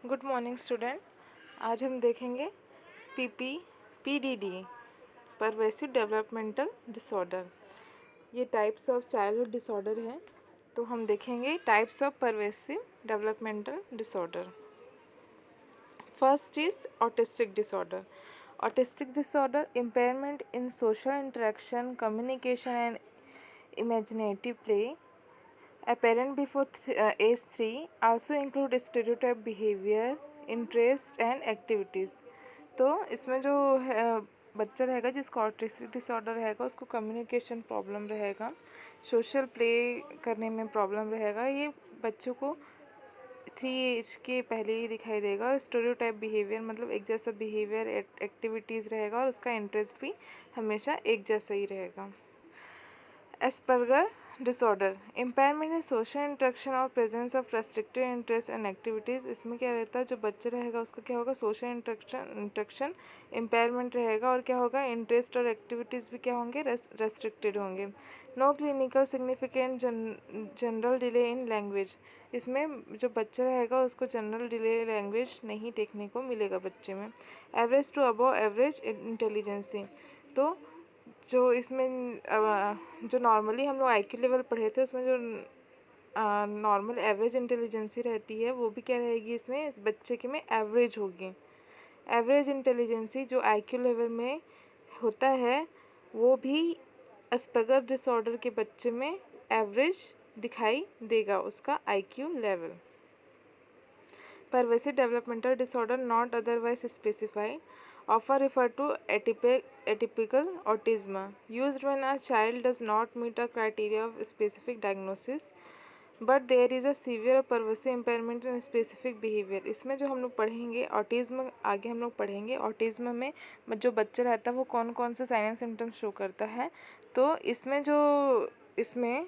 Good morning student. आज हम देखेंगे पीडीडी परवेसिव डेवलपमेंटल डिसऑर्डर। ये टाइप्स ऑफ चाइल्डहुड डिसऑर्डर हैं, तो हम देखेंगे types of pervasive developmental disorder. First is autistic disorder. Autistic disorder impairment in social interaction, communication and imaginative play apparent before age 3 also include stereotype behavior, interest and activities। तो इसमें जो है बच्चा रहेगा जिसको ऑटिस्टिक डिसऑर्डर रहेगा उसको communication problem रहेगा, सोशल प्ले करने में प्रॉब्लम रहेगा। ये बच्चों को 3 एज के पहले ही दिखाई देगा। स्टेरियोटाइप बिहेवियर मतलब एक जैसा बिहेवियर, एक्टिविटीज़ रहेगा और उसका इंटरेस्ट भी हमेशा एक जैसा ही रहेगा। एस्पर्गर डिसऑर्डर इम्पेयरमेंट इन सोशल इंटरेक्शन और presence of restricted interest and activities. इसमें क्या रहता है, जो बच्चा रहेगा उसका क्या होगा, सोशल इंटरेक्शन इम्पेयरमेंट रहेगा और क्या होगा, इंटरेस्ट और एक्टिविटीज़ भी क्या होंगे, रेस्ट्रिक्टेड होंगे। No clinical significant general delay in language. इसमें जो बच्चा रहेगा उसको जनरल डिले लैंग्वेज नहीं देखने को मिलेगा बच्चे में। Average to above average intelligence. तो जो इसमें जो नॉर्मली हम लोग आईक्यू लेवल पढ़े थे उसमें जो नॉर्मल एवरेज इंटेलिजेंसी रहती है वो भी क्या रहेगी, इसमें इस बच्चे के में एवरेज होगी। एवरेज इंटेलिजेंसी जो आईक्यू लेवल में होता है वो भी एस्पर्गर डिसऑर्डर के बच्चे में एवरेज दिखाई देगा, उसका IQ level. Pervasive developmental disorder not otherwise specified often referred to atypical autism, used when a child does not meet a criteria of specific diagnosis, but there is a severe pervasive impairment in specific behavior। इसमें जो हम लोग पढ़ेंगे autism, आगे हम लोग पढ़ेंगे autism में जो बच्चा रहता है वो कौन कौन से साइन एंड सिम्टम्स शो करता है। तो इसमें जो इसमें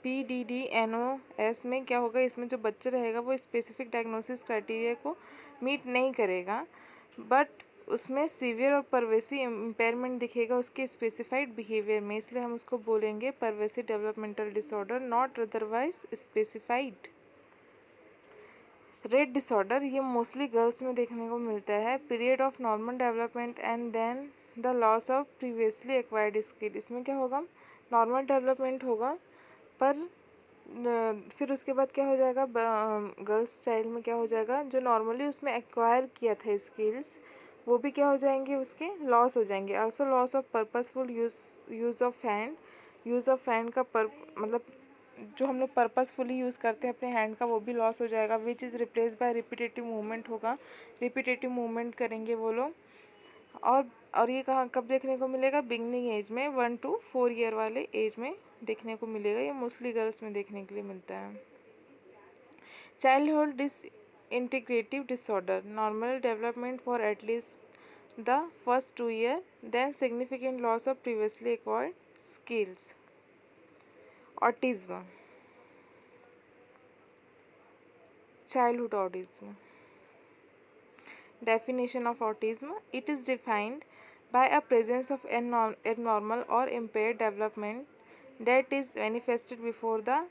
PDD-NOS में क्या होगा, इसमें जो बच्चा रहेगा वो स्पेसिफिक डायग्नोसिस क्राइटेरिया को मीट नहीं करेगा, बट उसमें सीवियर और परवेसिव इम्पेयरमेंट दिखेगा उसके स्पेसिफाइड बिहेवियर में, इसलिए हम उसको बोलेंगे pervasive developmental disorder not otherwise specified. Rett disorder ये मोस्टली गर्ल्स में देखने को मिलता है। Period of normal development and then the loss of previously acquired skill. इसमें क्या होगा, नॉर्मल डेवलपमेंट होगा पर फिर उसके बाद क्या हो जाएगा, गर्ल्स चाइल्ड में क्या हो जाएगा, जो नॉर्मली उसमें एक्वायर किया था स्किल्स वो भी क्या हो जाएंगे, उसके लॉस हो जाएंगे। Also loss of purposeful use of hand. Use of hand का मतलब जो हम लोग पर्पसफुली यूज़ करते हैं अपने हैंड का वो भी लॉस हो जाएगा। Which is replace by repetitive movement होगा, रिपीटेटिव मूवमेंट करेंगे वो लोग। और ये कहाँ कब देखने को मिलेगा, बिगनिंग एज में 1 to 4 ईयर वाले एज में देखने को मिलेगा। ये मोस्टली गर्ल्स में देखने के लिए मिलता है। Childhood integrative disorder normal development for at least the first 2 years, then significant loss of previously acquired skills. Autism, childhood autism. Definition of autism: it is defined by a presence of abnormal or impaired development that is manifested before the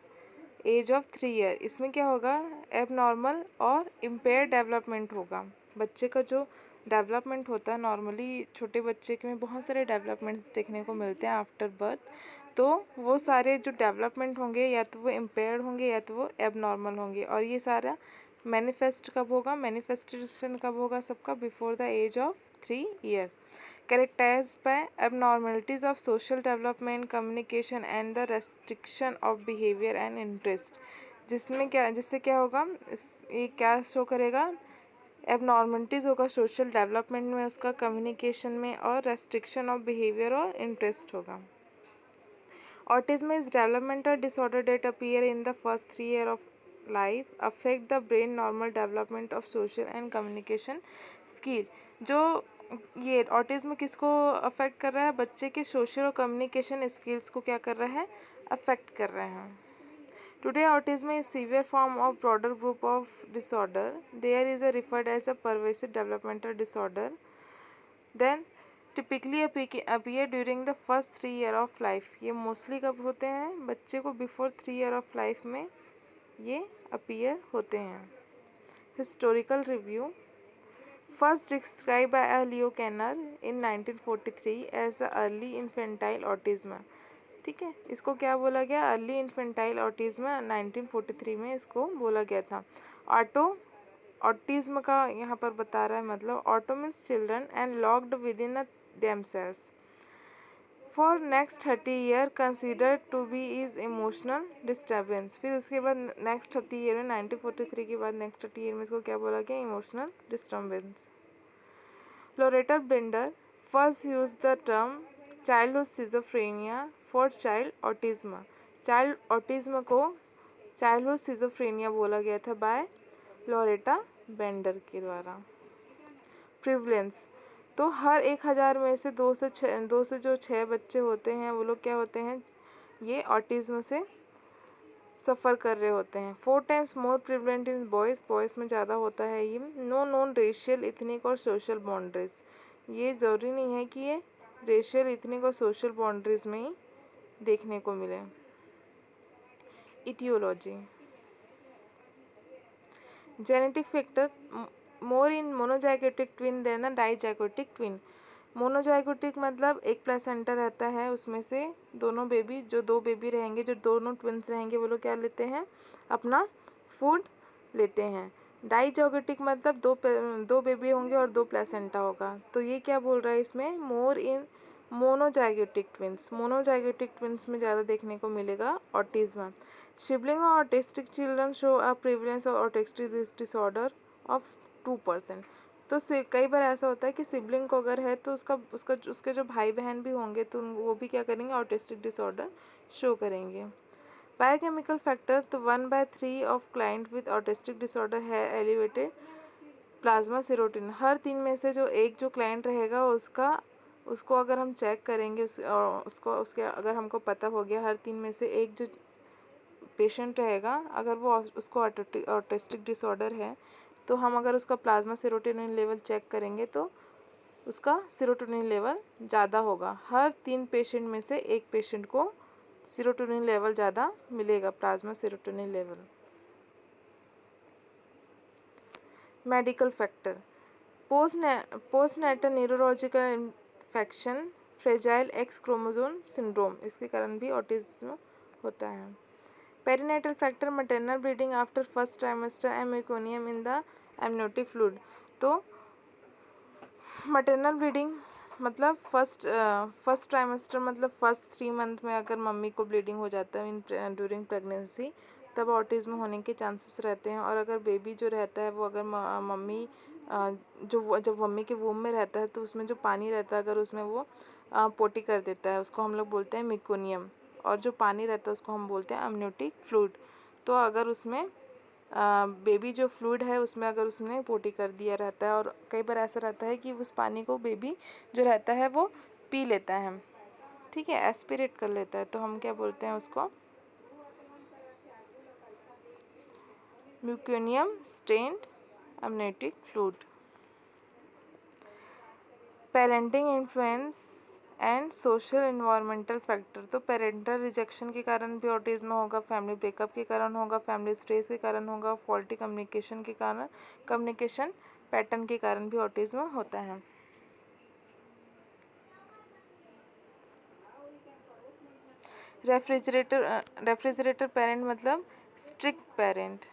age of 3 year. इसमें क्या होगा, abnormal और empire development होगा। बच्चे का जो development होता है, नॉर्मली छोटे बच्चे के में बहुत सारे डेवलपमेंट्स देखने को मिलते हैं आफ्टर बर्थ, तो वो सारे जो डेवलपमेंट होंगे या तो वो इम्पेयर्ड होंगे या तो वो एबनॉर्मल होंगे। और ये सारा मैनिफेस्ट कब होगा, मैनिफेस्टेशन कब होगा सबका, before the age of 3 years। characterized by abnormalities of social development, communication and the restriction of behavior and interest। जिसमें क्या, जिससे क्या होगा, ये क्या शो करेगा, एबनॉर्मलिटीज़ होगा सोशल डेवलपमेंट में, उसका कम्युनिकेशन में, और रेस्ट्रिक्शन ऑफ बिहेवियर और इंटरेस्ट होगा। Autism is developmental disorder that appear in the first 3 years of life, affect the brain normal development of social and communication skill. जो ये ऑटिज्म किसको अफेक्ट कर रहा है, बच्चे के सोशल और कम्युनिकेशन स्किल्स को क्या कर रहा है, अफेक्ट कर रहे हैं। Today autism is severe form of broader group of disorder, there is a referred as a pervasive developmental disorder, then typically appear during the first 3 years of life. ये mostly कब होते हैं, बच्चे को बिफोर 3 years ऑफ लाइफ में ये appear होते हैं। Historical review. First describe by Leo Kanner in 1943 as the early infantile autism. ठीक है, इसको क्या बोला गया? अर्ली इन्फेंटाइल ऑटिज्म 1943 में इसको बोला गया था। ऑटिज्म का यहाँ पर बता रहा है, मतलब auto means children and locked within themselves for next 30 year considered to be is emotional disturbance. फिर उसके बाद नेक्स्ट 30 ईयर में 1943 के बाद नेक्स्ट 30 ईयर में इसको क्या बोला गया? Emotional disturbance. Loretta binder first use the term childhood schizophrenia for child autism. Child autism को चाइल्डहुड सिजोफ्रेनिया बोला गया था बाय लोरेटा बेंडर के द्वारा। प्रिवलेंस, तो हर 1000 में से 2 से जो 6 बच्चे होते हैं वो लोग क्या होते हैं? ये ऑटिज्म से सफ़र कर रहे होते हैं। 4 टाइम्स मोर प्रिवलेंट इन बॉयज़, बॉयज़ में ज़्यादा होता है ये। नो नोन रेशियल, इथनिक और सोशल बाउंड्रीज, ये ज़रूरी नहीं है कि ये रेशियल, इथनिक और सोशल बाउंड्रीज में ही देखने को मिले। इटियोलॉजी, जेनेटिक फैक्टर मोर इन मोनोजाइगोटिक ट्विन देन अ डाइजाइगोटिक ट्विन। मोनोजाइगोटिक मतलब एक प्लेसेंटा रहता है, उसमें से दोनों बेबी, जो 2 बेबी रहेंगे, जो दोनों ट्विन्स रहेंगे, वो लोग क्या लेते हैं? अपना फूड लेते हैं। डाइजाइगोटिक मतलब 2 बेबी होंगे और 2 प्लेसेंटा होगा। तो ये क्या बोल रहा है इसमें? मोर इन मोनोजाइगोटिक ट्विन्स, मोनोजाइगोटिक ट्विन्स में ज़्यादा देखने को मिलेगा ऑटिज्म। सिबलिंग और autistic children show a prevalence of autistic disorder of 2%। तो कई बार ऐसा होता है कि सिबलिंग को अगर है तो उसके जो भाई बहन भी होंगे तो वो भी क्या करेंगे? ऑटिस्टिक डिसऑर्डर शो करेंगे। बायोकेमिकल फैक्टर, तो 1/3 of client with autistic disorder है एलिवेटेड प्लाज्मा सेरोटोनिन। हर 3 में से जो एक जो क्लाइंट रहेगा उसको अगर हम चेक करेंगे, उसके अगर हमको पता हो गया हर 3 में से एक जो पेशेंट रहेगा, अगर वो उसको ऑटिस्टिक डिसऑर्डर है, तो हम अगर उसका प्लाज्मा सेरोटोनिन लेवल चेक करेंगे तो उसका सेरोटोनिन लेवल ज़्यादा होगा। हर 3 पेशेंट में से एक पेशेंट को सेरोटोनिन लेवल ज़्यादा मिलेगा, plasma serotonin level. Medical factor, postnatal neurological infection, fragile X chromosome syndrome, इसके कारण भी ऑटिज्म होता है। Perinatal factor, maternal bleeding after first trimester and meconium in the amniotic fluid. तो मैटरनल ब्लीडिंग मतलब फर्स्ट ट्राइमेस्टर मतलब फर्स्ट 3 मंथ में अगर मम्मी को ब्लीडिंग हो जाता है ड्यूरिंग प्रेगनेंसी, तब ऑटिज्म होने के चांसेस रहते हैं। और अगर बेबी जो रहता है वो अगर मम्मी जब मम्मी के वूम में रहता है तो उसमें जो पानी रहता है अगर उसमें वो पोटी कर देता है, उसको हम लोग बोलते हैं मेकोनियम। और जो पानी रहता है उसको हम बोलते हैं अमनियोटिक फ्लूइड। तो अगर उसमें बेबी जो फ्लूइड है उसमें अगर उसने पोटी कर दिया रहता है, और कई बार ऐसा रहता है कि उस पानी को बेबी जो रहता है वो पी लेता है, ठीक है, एस्पिरेट कर लेता है, तो हम क्या बोलते हैं उसको? Meconium stained amniotic fluid. Parenting influence and social environmental factor, तो पेरेंटल रिजेक्शन के कारण भी ऑटिज्म होगा, फैमिली ब्रेकअप के कारण होगा, फैमिली स्ट्रेस के कारण होगा, फॉल्टी कम्युनिकेशन के कारण, कम्युनिकेशन पैटर्न के कारण भी ऑटिज्म होता है। रेफ्रिजरेटर पेरेंट मतलब strict parent.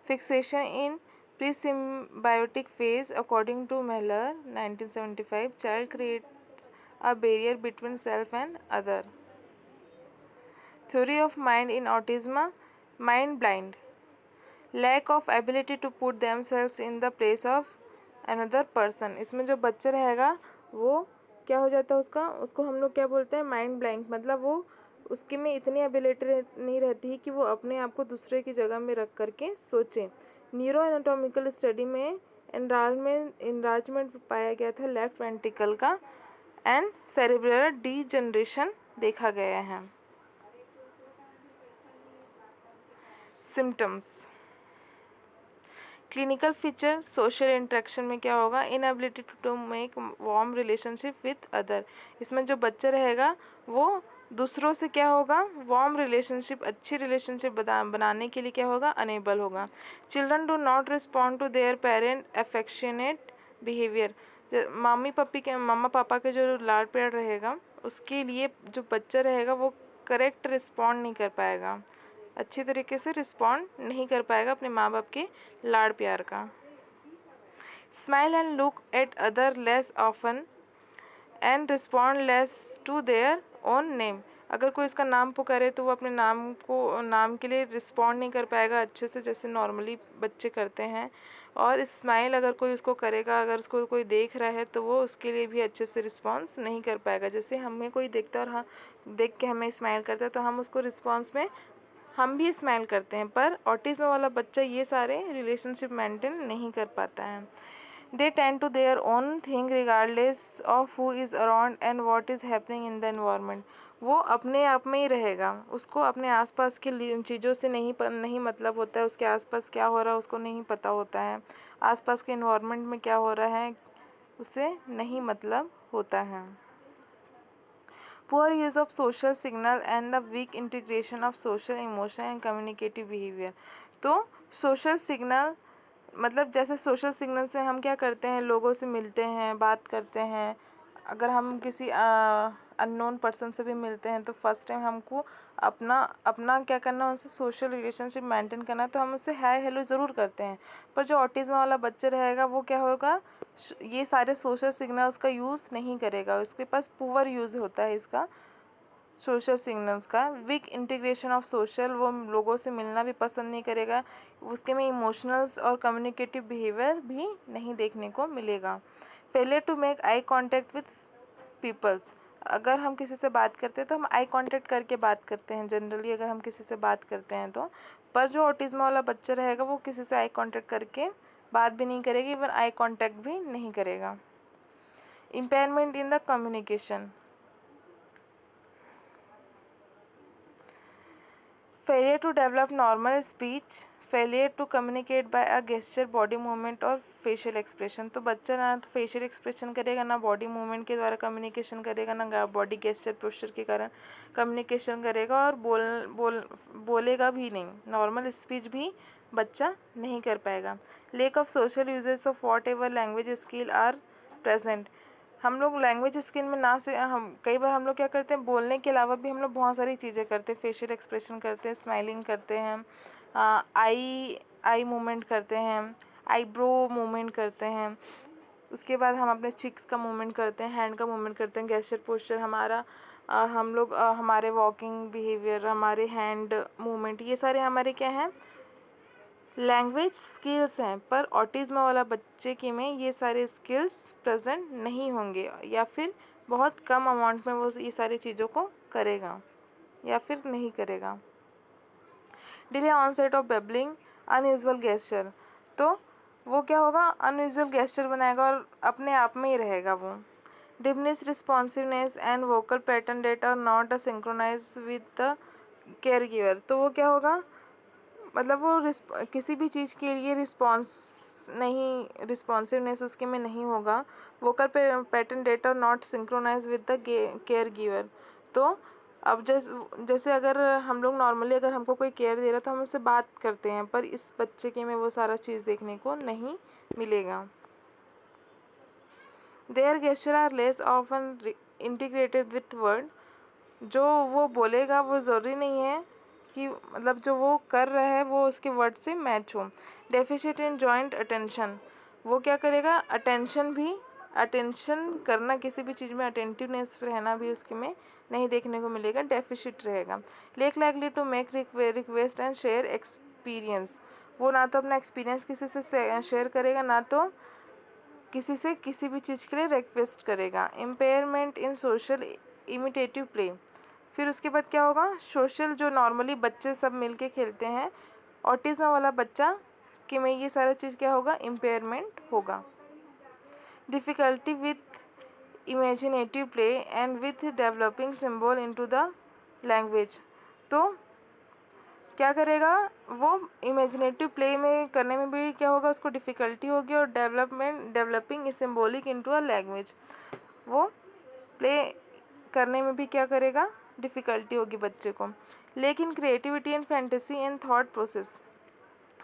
Fixation in pre-symbiotic phase according to Meller 1975, child creates a barrier between self and other. Theory of mind in autism, mind blind, lack of ability to put themselves in the place of another person। इसमें जो बच्चा रहेगा वो क्या हो जाता है, उसको हम लोग क्या बोलते हैं? माइंड ब्लैंक, मतलब वो उसके में इतनी एबिलिटी नहीं रहती है कि वो अपने आप को दूसरे की जगह में रख करके सोचे। न्यूरो एनाटॉमिकल स्टडी में एनराजमेंट पाया गया था लेफ्ट वेंट्रिकल का एंड सेरेब्रल डीजनरेशन देखा गया है। Symptoms, clinical feature, social interaction में क्या होगा? Inability to make warm relationship with other. इसमें जो बच्चा रहेगा वो दूसरों से क्या होगा, वार्म रिलेशनशिप, अच्छी रिलेशनशिप बनाने के लिए क्या होगा, अनेबल होगा। Children do not respond to their parent affectionate behaviour, mama papa के जो लाड प्यार रहेगा उसके लिए जो बच्चा रहेगा वो करेक्ट रिस्पॉन्ड नहीं कर पाएगा, अच्छी तरीके से रिस्पॉन्ड नहीं कर पाएगा अपने माँ बाप के लाड प्यार का। Smile and look at other less often and respond less to their own name, अगर कोई इसका नाम पुकारे तो वो अपने नाम के लिए रिस्पॉन्ड नहीं कर पाएगा अच्छे से, जैसे नॉर्मली बच्चे करते हैं। और स्माइल अगर कोई उसको करेगा, अगर उसको कोई देख रहा है तो वो उसके लिए भी अच्छे से रिस्पॉन्स नहीं कर पाएगा। जैसे हमें कोई देखता है और हाँ देख के हमें स्माइल करता है तो हम उसको रिस्पॉन्स में हम भी स्माइल करते हैं, पर ऑटिज्म वाला बच्चा ये सारे रिलेशनशिप मेंटेन नहीं कर पाता है। They tend to their own thing regardless of who is around and what is happening in the environment. वो अपने आप में ही रहेगा, उसको अपने आसपास की चीज़ों से नहीं मतलब होता है, उसके आसपास क्या हो रहा है उसको नहीं पता होता है, आसपास के इन्वायरमेंट में क्या हो रहा है उसे नहीं मतलब होता है। Poor use of social signal and the weak integration of social emotion and communicative behavior. तो सोशल सिग्नल मतलब जैसे सोशल सिग्नल से हम क्या करते हैं, लोगों से मिलते हैं, बात करते हैं। अगर हम किसी अननोन पर्सन से भी मिलते हैं तो फर्स्ट टाइम हमको अपना अपना क्या करना, उनसे सोशल रिलेशनशिप मेंटेन करना है, तो हम उससे हाय हेलो ज़रूर करते हैं। पर जो ऑटिज्म वाला बच्चा रहेगा वो क्या होगा, ये सारे सोशल सिग्नल्स का यूज़ नहीं करेगा, उसके पास पुअर यूज़ होता है इसका सोशल सिग्नल्स का। वीक इंटीग्रेशन ऑफ सोशल, वो लोगों से मिलना भी पसंद नहीं करेगा, उसके में इमोशनल्स और कम्युनिकेटिव बिहेवियर भी नहीं देखने को मिलेगा। Failure to make eye contact with peoples, अगर हम किसी से बात करते हैं तो हम आई कांटेक्ट करके बात करते हैं जनरली, अगर हम किसी से बात करते हैं तो। पर जो ऑटिज्म वाला बच्चा रहेगा वो किसी से आई कांटेक्ट करके बात भी नहीं करेगी, इवन आई कांटेक्ट भी नहीं करेगा। Impairment in the communication, failure to develop normal speech, failure to communicate by a gesture, body movement और फेशियल एक्सप्रेशन, तो बच्चा ना तो फेशियल एक्सप्रेशन करेगा, ना बॉडी मूवमेंट के द्वारा कम्युनिकेशन करेगा, ना बॉडी गेस्चर पोस्चर के कारण कम्युनिकेशन करेगा, और बोलेगा भी नहीं, नॉर्मल स्पीच भी बच्चा नहीं कर पाएगा। Lack of social uses of whatever language skill are present, हम लोग लैंग्वेज स्किल में ना से हम कई बार हम लोग क्या करते हैं, बोलने के अलावा भी हम लोग बहुत सारी चीज़ें करते हैं, फेशियल एक्सप्रेशन करते हैं, स्माइलिंग करते हैं, आई मूवमेंट करते हैं, आईब्रो मूवमेंट करते हैं, उसके बाद हम अपने चिक्स का मूवमेंट करते हैं, हैंड का मूवमेंट करते हैं, गेस्चर पोस्चर हमारा, हम लोग हमारे वॉकिंग बिहेवियर, हमारे हैंड मूवमेंट, ये सारे हमारे क्या हैं, लैंग्वेज स्किल्स हैं। पर ऑटिज्म वाला बच्चे के में ये सारे स्किल्स प्रेजेंट नहीं होंगे, या फिर बहुत कम अमाउंट में वो ये सारी चीज़ों को करेगा या फिर नहीं करेगा। Delay onset of babbling, unusual gesture, तो वो क्या होगा, अनयूजुअल गेस्चर बनाएगा और अपने आप में ही रहेगा वो। Diminish responsiveness and vocal pattern that are not synchronize with the caregiver, तो वो क्या होगा, मतलब वो किसी भी चीज़ के लिए रिस्पॉन्सिवनेस उसके में नहीं होगा, vocal pattern that not synchronize with the caregiver. तो अब जैसे अगर हम लोग नॉर्मली अगर हमको कोई केयर दे रहा है तो हम उससे बात करते हैं, पर इस बच्चे के में वो सारा चीज़ देखने को नहीं मिलेगा। There gesture are less often integrated with word, जो वो बोलेगा वो ज़रूरी नहीं है कि मतलब जो वो कर रहा है वो उसके वर्ड से मैच हो। डेफिशिट इन जॉइंट अटेंशन, वो क्या करेगा, अटेंशन करना, किसी भी चीज़ में अटेंटिवनेस रहना भी उसके में नहीं देखने को मिलेगा, डेफिशिट रहेगा। Lack likely to make request and share experience, वो ना तो अपना एक्सपीरियंस किसी से शेयर करेगा, ना तो किसी से किसी भी चीज़ के लिए रिक्वेस्ट करेगा। इम्पेयरमेंट इन सोशल इमिटेटिव प्ले, फिर उसके बाद क्या होगा, सोशल जो नॉर्मली बच्चे सब मिलके खेलते हैं, ऑटिज्म वाला बच्चा कि में ये सारा चीज़ क्या होगा, इम्पेयरमेंट होगा। Difficulty with imaginative play and with developing symbol into the language, तो क्या करेगा, वो इमेजिनेटिव प्ले में करने में भी क्या होगा, उसको डिफ़िकल्टी होगी, और developing symbolic into a language, वो प्ले करने में भी क्या करेगा, डिफ़िकल्टी होगी बच्चे को। लेकिन creativity and fantasy in thought process,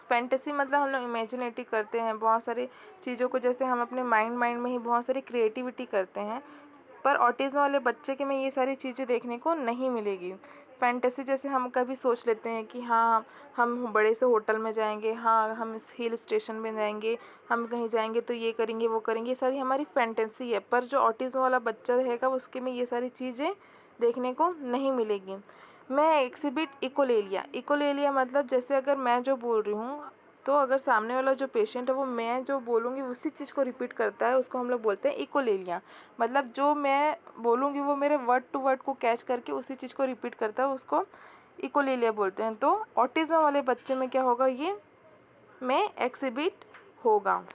fantasy मतलब हम लोग इमेजिनेटिव करते हैं बहुत सारी चीज़ों को, जैसे हम अपने माइंड में ही बहुत सारी क्रिएटिविटी करते हैं, पर ऑटिज़्म वाले बच्चे के में ये सारी चीज़ें देखने को नहीं मिलेगी। फैंटेसी जैसे हम कभी सोच लेते हैं कि हाँ हम बड़े से होटल में जाएंगे, हाँ हम इस हिल स्टेशन में जाएंगे, हम कहीं जाएंगे तो ये करेंगे वो करेंगे, ये सारी हमारी फैंटेसी है। पर जो ऑटिज़्म वाला बच्चा रहेगा उसके में ये सारी चीज़ें देखने को नहीं मिलेगी। मैं एक्सिबिट इकोलेलिया मतलब जैसे अगर मैं जो बोल रही हूँ तो अगर सामने वाला जो पेशेंट है वो मैं जो बोलूँगी उसी चीज़ को रिपीट करता है, उसको हम लोग बोलते हैं इकोलेलिया। मतलब जो मैं बोलूँगी वो मेरे वर्ड टू वर्ड को कैच करके उसी चीज़ को रिपीट करता है, उसको इकोलेलिया बोलते हैं। तो ऑटिज़्म वाले बच्चे में क्या होगा, ये में एक्सिबिट होगा।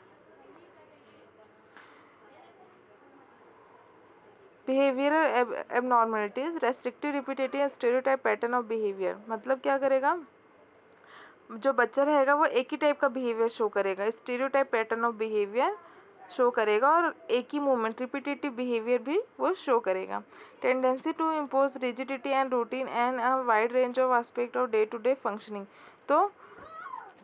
Behavioural abnormalities, restrictive repetitive stereotype pattern of behaviour, मतलब क्या करेगा, जो बच्चा रहेगा वो एक ही टाइप का बिहेवियर शो करेगा, stereotype pattern of behaviour show करेगा, और एक ही मूवमेंट रिपीटेटिव बिहेवियर भी वो शो करेगा। Tendency to impose rigidity and routine and a wide range of aspect of day to day functioning. तो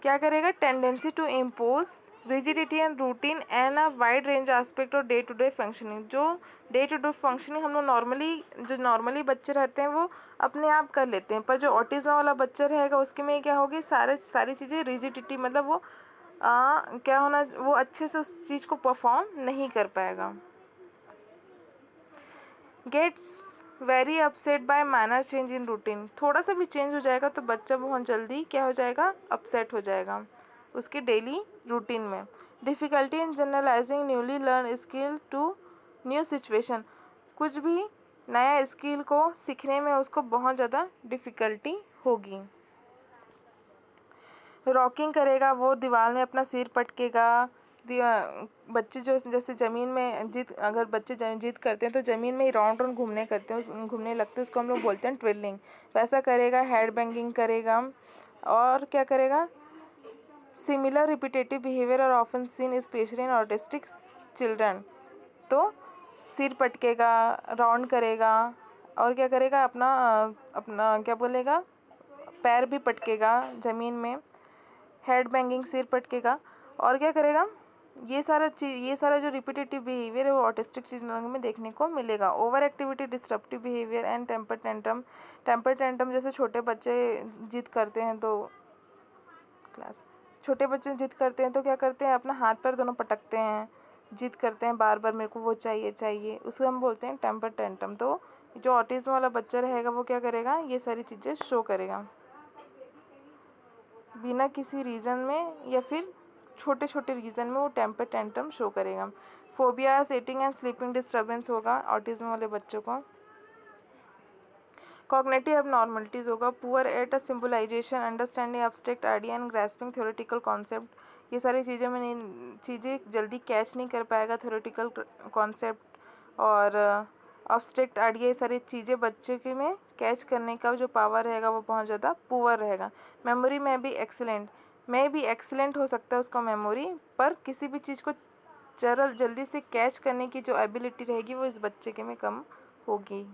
क्या करेगा, tendency to impose rigidity and routine and a wide range aspect of day to day functioning. जो day to day functioning हम लोग normally बच्चे रहते हैं वो अपने आप कर लेते हैं, पर जो ऑटिज्म वाला बच्चा रहेगा उसके में क्या होगी, सारी चीज़ें रिजिडिटी, मतलब वो क्या होना, वो अच्छे से उस चीज़ को परफॉर्म नहीं कर पाएगा। Gets very upset by minor change in routine, थोड़ा सा भी चेंज हो जाएगा तो बच्चा बहुत जल्दी क्या हो जाएगा, अपसेट हो जाएगा उसके डेली रूटीन में। Difficulty in generalizing newly learn skill to new situation, कुछ भी नया स्किल को सीखने में उसको बहुत ज़्यादा डिफ़िकल्टी होगी। रॉकिंग करेगा, वो दीवार में अपना सिर पटकेगा। बच्चे जो जैसे ज़मीन में अगर बच्चे जिद करते हैं तो ज़मीन में ही राउंड राउंड घूमने लगते हैं, उसको हम लोग बोलते हैं ट्विलिंग। वैसा करेगा, हेड बैंगिंग करेगा, और क्या करेगा, सिमिलर रिपीटेटिव बिहेवियर और often seen specially in autistic children. तो सिर पटकेगा, राउंड करेगा, और क्या करेगा, अपना क्या बोलेगा, पैर भी पटकेगा ज़मीन में, हेड बैंगिंग, सिर पटकेगा, और क्या करेगा, ये सारा जो रिपीटेटिव बिहेवियर है वो ऑटिस्टिक चिल्ड्रन में देखने को मिलेगा। Over activity, disruptive behaviour and temper tantrum जैसे छोटे बच्चे जिद करते हैं तो क्या करते हैं, अपना हाथ पैर दोनों पटकते हैं, जिद करते हैं बार बार मेरे को वो चाहिए, उसको हम बोलते हैं टेम्पर टेंट्रम। तो जो ऑटिज्म वाला बच्चा रहेगा वो क्या करेगा, ये सारी चीज़ें शो करेगा बिना किसी रीज़न में, या फिर छोटे छोटे रीज़न में वो टेम्पर टेंट्रम शो करेगा। Phobia, eating and sleeping disturbance होगा ऑटिज्म वाले बच्चों को। कॉग्निटिव एबनॉर्मलिटीज़ होगा, poor at a symbolization, understanding abstract idea and grasping theoretical concept, ये सारी चीज़ें जल्दी कैच नहीं कर पाएगा, थ्योरेटिकल कॉन्सेप्ट और एब्स्ट्रैक्ट आइडिया, ये सारी चीज़ें बच्चे के में कैच करने का जो पावर रहेगा वो बहुत ज़्यादा पुअर रहेगा। मेमोरी में भी एक्सीलेंट हो सकता है उसका मेमोरी, पर किसी भी चीज़ को जल्दी से कैच करने की जो एबिलिटी रहेगी वो इस बच्चे के में कम होगी।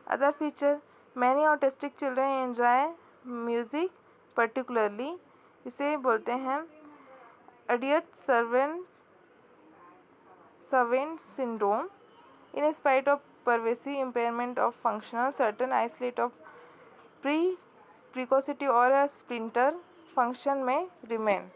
Other feature, many autistic children enjoy music particularly, इसे बोलते हैं idiot servant syndrome. In spite of pervasive impairment of functional, certain isolate of precocity or a splinter function may remain.